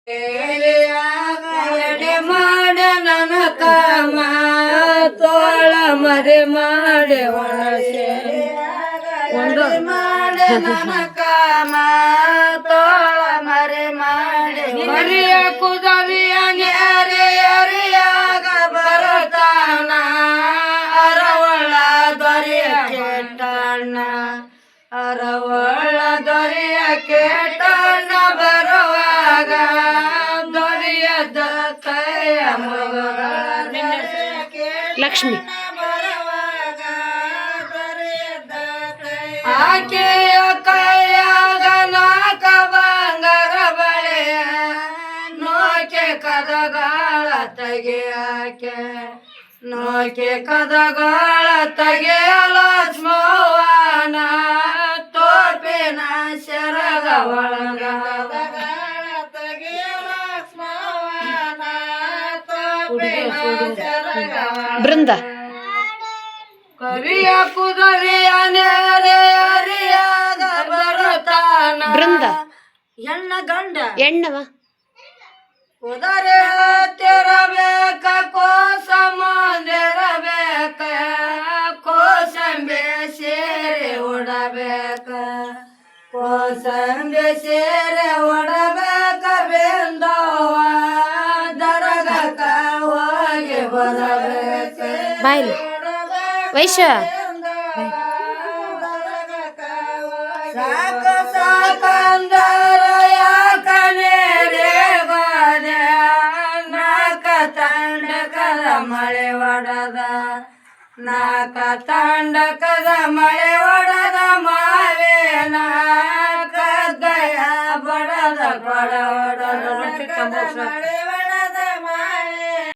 ಎಡೆ ಮಾಡ ನನ್ನ ಕಾಮ ತೋಳ ಮರೆ ಮಾಡೆ ಒಳಸೆ ಮಾಡೆ ನನ್ನ ಕಾಮ ತೋಳ ಮರೆ ಮಾಡೆ ಮರಿಯ ಕುದರಿಯ ನ್ಯಾರಿಯಾಗ ಬರತಾನ ಅರವಳ ದೊರೆಯ ಕೆಟ್ಟಣ್ಣ ಅರವಳ ದೊರೆಯ ಕೆಟ್ಟಣ್ಣ ಬರುವಾಗ ದೊರೆಯದ ಕೈಯ ಮಗ ಲಕ್ಷ್ಮಿ ಆಕೆಯ ಕೈಯಾಗ ನಾಕ ಬಂಗಾರ ಬಳೆಯ ನೋಕೆ ಕದಗಾಳ ತೆಗೆಯಾಕೆ ನೋಕೆ ಕದಗಾಳ ತೆಗೆಯಲ ಸ್ಮೋವಾನ ತೋಪಿನ ಶರಗ ಒಳಗ ಬೃಂದ ಕರಿಯ ಕುದರಿಯ ನೇರೆಯರಿಯಾಗ ಬರುತ್ತಾನ ಬೃಂದ ಹೆಣ್ಣ ಗಂಡ ಎಣ್ಣವ ಕುದರೆ ಹತ್ತಿರಬೇಕ ಕೋಸ ಮುಂದಿರಬೇಕ ಕೋಸಂಬೆ ಸೇರೆ ಉಡಬೇಕ ಕೋಸಂಬೆ ಸೇರೆ ಉಡಬೇಕ ಬೆಂದವ ದರಗಕ ಹೋಗಿ ಬರಬೇಕ ಬಾಯ್ಲಿ ವೈಶ ಸಾಕ ಸಾಕಂದರ ಯಾಕನೆ ರೇಗೋದೆ ನಾಕ ತಂಡಕದ ಮಳೆ ಒಡದ ನಾಕ ತಂಡಕದ ಮಳೆ ಒಡದ ಮಾವೇನ ಕದ್ದಯ ಬಡದ ಕೊಡ ಒಡದ